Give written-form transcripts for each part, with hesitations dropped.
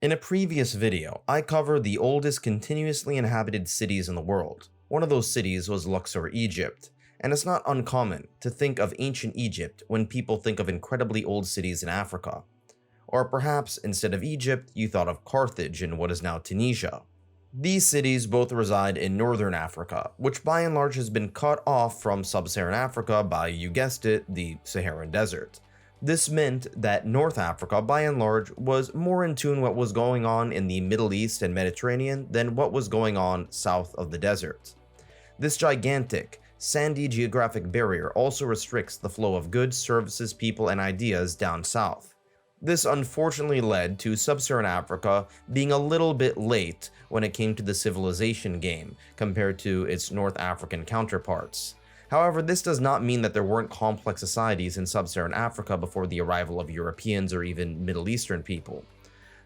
In a previous video, I covered the oldest continuously inhabited cities in the world. One of those cities was Luxor, Egypt, and it's not uncommon to think of ancient Egypt when people think of incredibly old cities in Africa. Or perhaps instead of Egypt, you thought of Carthage in what is now Tunisia. These cities both reside in northern Africa, which by and large has been cut off from sub-Saharan Africa by, you guessed it, the Saharan Desert. This meant that North Africa, by and large, was more in tune with what was going on in the Middle East and Mediterranean than what was going on south of the desert. This gigantic, sandy geographic barrier also restricts the flow of goods, services, people, and ideas down south. This unfortunately led to sub-Saharan Africa being a little bit late when it came to the civilization game compared to its North African counterparts. However, this does not mean that there weren't complex societies in sub-Saharan Africa before the arrival of Europeans or even Middle Eastern people.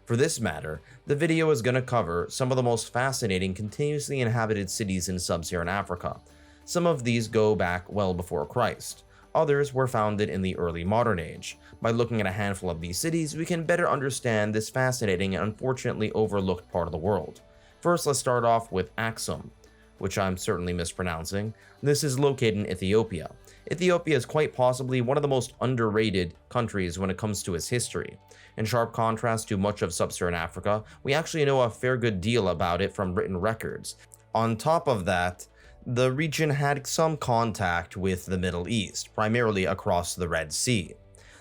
For this matter, the video is going to cover some of the most fascinating continuously inhabited cities in sub-Saharan Africa. Some of these go back well before Christ. Others were founded in the early modern age. By looking at a handful of these cities, we can better understand this fascinating and unfortunately overlooked part of the world. First, let's start off with Axum, which I'm certainly mispronouncing. This is located in Ethiopia. Ethiopia is quite possibly one of the most underrated countries when it comes to its history. In sharp contrast to much of sub-Saharan Africa, we actually know a fair good deal about it from written records. On top of that, the region had some contact with the Middle East, primarily across the Red Sea.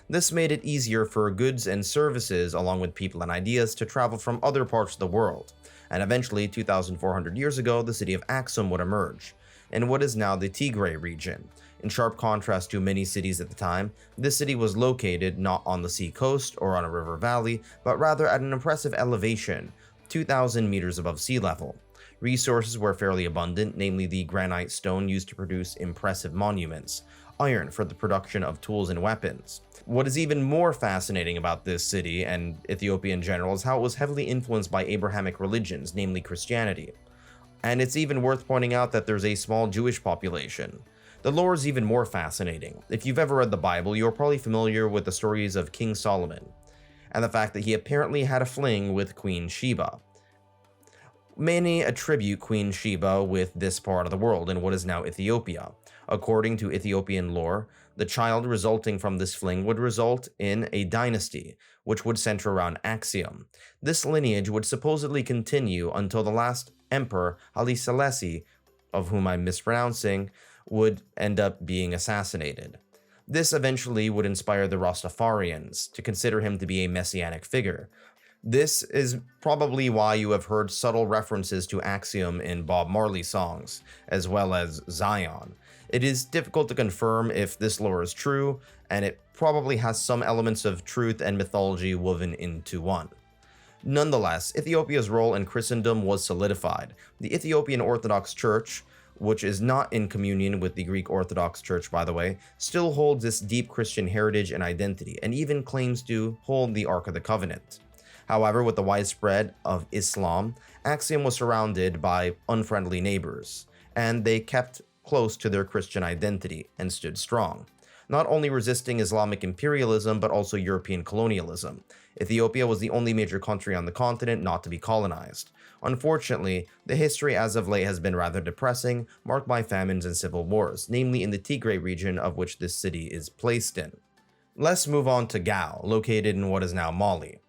This made it easier for goods and services, along with people and ideas, to travel from other parts of the world. And eventually, 2,400 years ago, the city of Axum would emerge, in what is now the Tigray region. In sharp contrast to many cities at the time, this city was located not on the sea coast or on a river valley, but rather at an impressive elevation, 2,000 meters above sea level. Resources were fairly abundant, namely the granite stone used to produce impressive monuments, iron for the production of tools and weapons. What is even more fascinating about this city, and Ethiopia in general, is how it was heavily influenced by Abrahamic religions, namely Christianity. And it's even worth pointing out that there's a small Jewish population. The lore is even more fascinating. If you've ever read the Bible, you're probably familiar with the stories of King Solomon, and the fact that he apparently had a fling with Queen Sheba. Many attribute Queen Sheba with this part of the world in what is now Ethiopia. According to Ethiopian lore, the child resulting from this fling would result in a dynasty, which would center around Axum. This lineage would supposedly continue until the last emperor, Haile Selassie, of whom I'm mispronouncing, would end up being assassinated. This eventually would inspire the Rastafarians to consider him to be a messianic figure. This is probably why you have heard subtle references to Axum in Bob Marley songs, as well as Zion. It is difficult to confirm if this lore is true, and it probably has some elements of truth and mythology woven into one. Nonetheless, Ethiopia's role in Christendom was solidified. The Ethiopian Orthodox Church, which is not in communion with the Greek Orthodox Church by the way, still holds this deep Christian heritage and identity, and even claims to hold the Ark of the Covenant. However, with the widespread of Islam, Axum was surrounded by unfriendly neighbors, and they kept close to their Christian identity and stood strong, not only resisting Islamic imperialism but also European colonialism. Ethiopia was the only major country on the continent not to be colonized. Unfortunately, the history as of late has been rather depressing, marked by famines and civil wars, namely in the Tigray region of which this city is placed in. Let's move on to Gao, located in what is now Mali.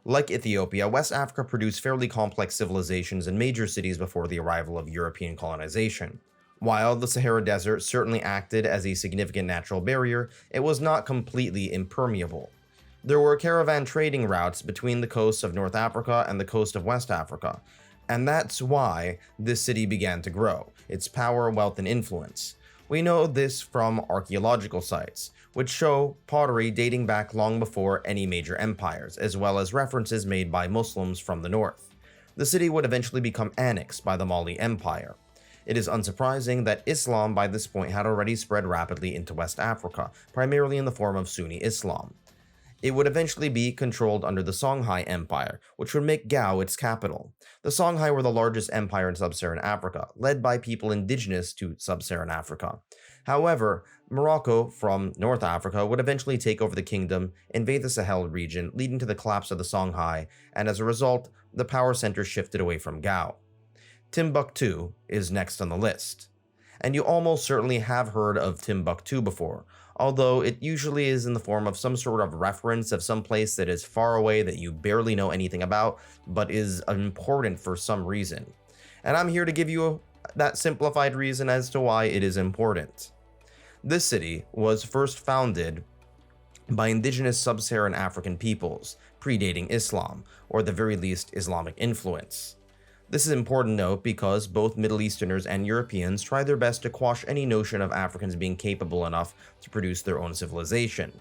Like Ethiopia, West Africa produced fairly complex civilizations and major cities before the arrival of European colonization. While the Sahara Desert certainly acted as a significant natural barrier, it was not completely impermeable. There were caravan trading routes between the coasts of North Africa and the coast of West Africa, and that's why this city began to grow, its power, wealth, and influence. We know this from archaeological sites, which show pottery dating back long before any major empires, as well as references made by Muslims from the north. The city would eventually become annexed by the Mali Empire. It is unsurprising that Islam by this point had already spread rapidly into West Africa, primarily in the form of Sunni Islam. It would eventually be controlled under the Songhai Empire, which would make Gao its capital. The Songhai were the largest empire in sub-Saharan Africa, led by people indigenous to sub-Saharan Africa. However, Morocco from North Africa would eventually take over the kingdom, invade the Sahel region, leading to the collapse of the Songhai, and as a result, the power center shifted away from Gao. Timbuktu is next on the list. And you almost certainly have heard of Timbuktu before, although it usually is in the form of some sort of reference of some place that is far away that you barely know anything about, but is important for some reason. And I'm here to give you that simplified reason as to why it is important. This city was first founded by indigenous sub-Saharan African peoples, predating Islam, or at the very least Islamic influence. This is important to note because both Middle Easterners and Europeans tried their best to quash any notion of Africans being capable enough to produce their own civilization.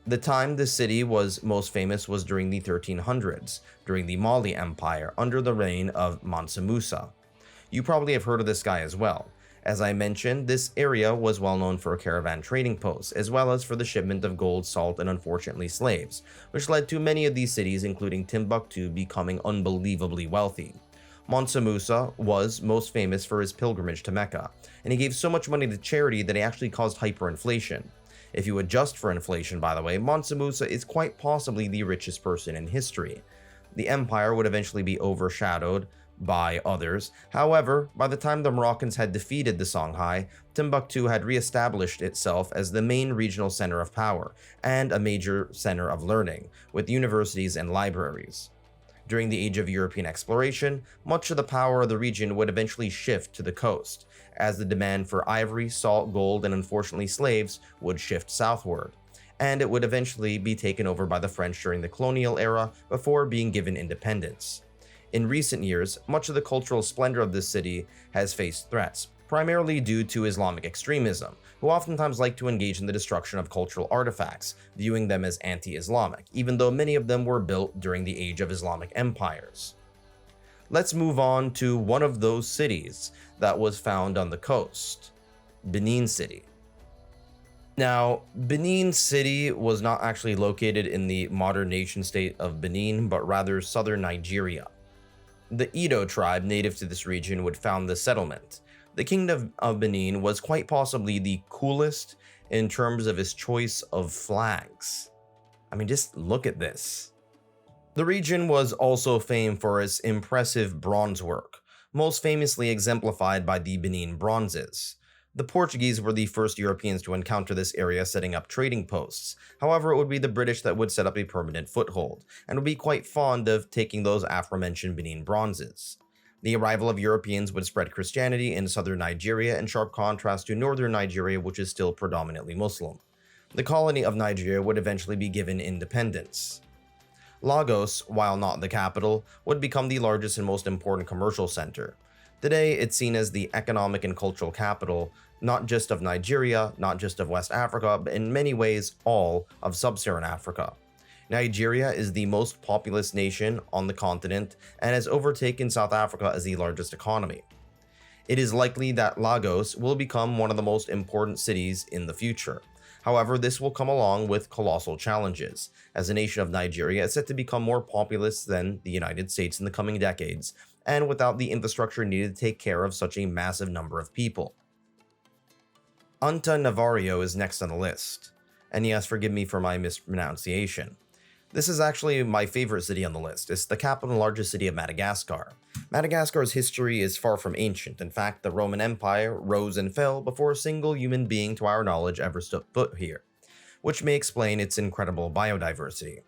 The time this city was most famous was during the 1300s, during the Mali Empire, under the reign of Mansa Musa. You probably have heard of this guy as well. As I mentioned, this area was well known for caravan trading posts, as well as for the shipment of gold, salt, and unfortunately slaves, which led to many of these cities, including Timbuktu, becoming unbelievably wealthy. Mansa Musa was most famous for his pilgrimage to Mecca, and he gave so much money to charity that he actually caused hyperinflation. If you adjust for inflation, by the way, Mansa Musa is quite possibly the richest person in history. The empire would eventually be overshadowed by others. However, by the time the Moroccans had defeated the Songhai, Timbuktu had re-established itself as the main regional center of power and a major center of learning, with universities and libraries. During the age of European exploration, much of the power of the region would eventually shift to the coast, as the demand for ivory, salt, gold, and unfortunately slaves would shift southward, and it would eventually be taken over by the French during the colonial era before being given independence. In recent years, much of the cultural splendor of this city has faced threats, primarily due to Islamic extremism, who oftentimes like to engage in the destruction of cultural artifacts, viewing them as anti-Islamic, even though many of them were built during the age of Islamic empires. Let's move on to one of those cities that was found on the coast, Benin City. Now, Benin City was not actually located in the modern nation-state of Benin, but rather southern Nigeria. The Edo tribe native to this region would found the settlement. The Kingdom of Benin was quite possibly the coolest in terms of its choice of flags. I mean, just look at this. The region was also famed for its impressive bronze work, most famously exemplified by the Benin bronzes. The Portuguese were the first Europeans to encounter this area, setting up trading posts. However, it would be the British that would set up a permanent foothold, and would be quite fond of taking those aforementioned Benin bronzes. The arrival of Europeans would spread Christianity in southern Nigeria, in sharp contrast to northern Nigeria, which is still predominantly Muslim. The colony of Nigeria would eventually be given independence. Lagos, while not the capital, would become the largest and most important commercial center. Today, it's seen as the economic and cultural capital, not just of Nigeria, not just of West Africa, but in many ways all of sub-Saharan Africa. Nigeria is the most populous nation on the continent and has overtaken South Africa as the largest economy. It is likely that Lagos will become one of the most important cities in the future. However, this will come along with colossal challenges, as the nation of Nigeria is set to become more populous than the United States in the coming decades, and without the infrastructure needed to take care of such a massive number of people. Antananarivo is next on the list, and yes, forgive me for my mispronunciation. This is actually my favorite city on the list. It's the capital and largest city of Madagascar. Madagascar's history is far from ancient. In fact, the Roman Empire rose and fell before a single human being to our knowledge ever stood foot here, which may explain its incredible biodiversity.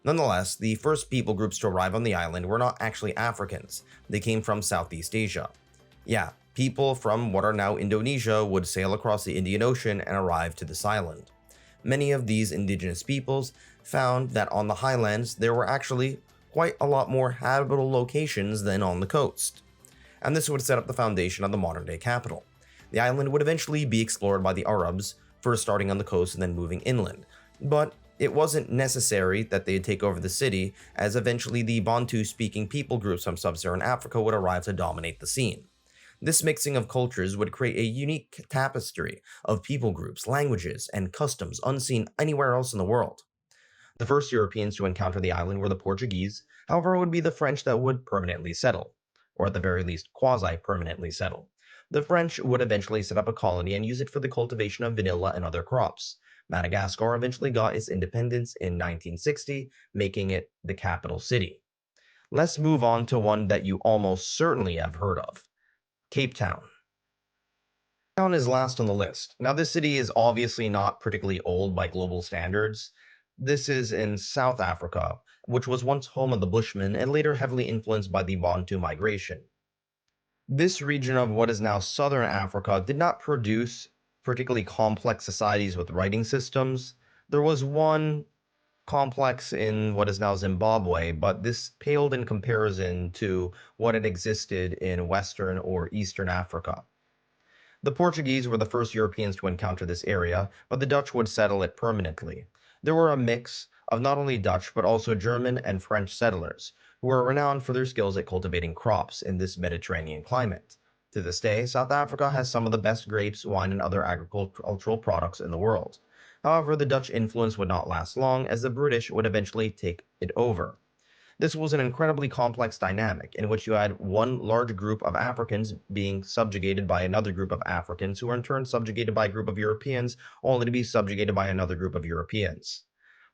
Nonetheless, the first people groups to arrive on the island were not actually Africans. They came from Southeast Asia. Yeah, people from what are now Indonesia would sail across the Indian Ocean and arrive to this island. Many of these indigenous peoples found that on the highlands there were actually quite a lot more habitable locations than on the coast. And this would set up the foundation of the modern-day capital. The island would eventually be explored by the Arabs, first starting on the coast and then moving inland. But it wasn't necessary that they'd take over the city, as eventually the Bantu-speaking people groups from sub-Saharan Africa would arrive to dominate the scene. This mixing of cultures would create a unique tapestry of people groups, languages, and customs unseen anywhere else in the world. The first Europeans to encounter the island were the Portuguese. However, it would be the French that would permanently settle, or at the very least quasi-permanently settle. The French would eventually set up a colony and use it for the cultivation of vanilla and other crops. Madagascar eventually got its independence in 1960, making it the capital city. Let's move on to one that you almost certainly have heard of: Cape Town. Town is last on the list. Now, this city is obviously not particularly old by global standards. This is in South Africa, which was once home of the Bushmen and later heavily influenced by the Bantu migration. This region of what is now southern Africa did not produce particularly complex societies with writing systems. There was one complex in what is now Zimbabwe, but this paled in comparison to what had existed in Western or Eastern Africa. The Portuguese were the first Europeans to encounter this area, but the Dutch would settle it permanently. There were a mix of not only Dutch but also German and French settlers, who were renowned for their skills at cultivating crops in this Mediterranean climate. To this day, South Africa has some of the best grapes, wine, and other agricultural products in the world. However, the Dutch influence would not last long, as the British would eventually take it over. This was an incredibly complex dynamic in which you had one large group of Africans being subjugated by another group of Africans, who were in turn subjugated by a group of Europeans, only to be subjugated by another group of Europeans.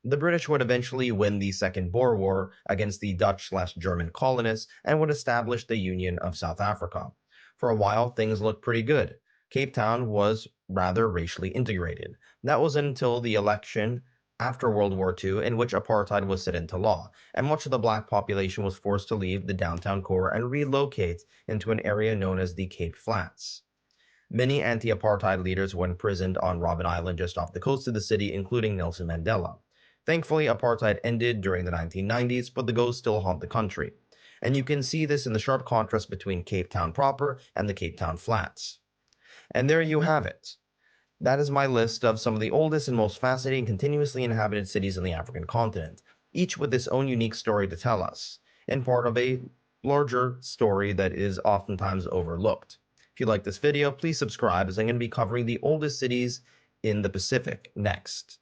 The British would eventually win the Second Boer War against the Dutch/German colonists and would establish the Union of South Africa. For a while, things looked pretty good. Cape Town was rather racially integrated. That was until the election after World War II, in which apartheid was set into law, and much of the black population was forced to leave the downtown core and relocate into an area known as the Cape Flats. Many anti-apartheid leaders were imprisoned on Robben Island just off the coast of the city, including Nelson Mandela. Thankfully, apartheid ended during the 1990s, but the ghosts still haunt the country. And you can see this in the sharp contrast between Cape Town proper and the Cape Town Flats. And there you have it. That is my list of some of the oldest and most fascinating continuously inhabited cities on the African continent, each with its own unique story to tell us, and part of a larger story that is oftentimes overlooked. If you like this video, please subscribe, as I'm going to be covering the oldest cities in the Pacific next.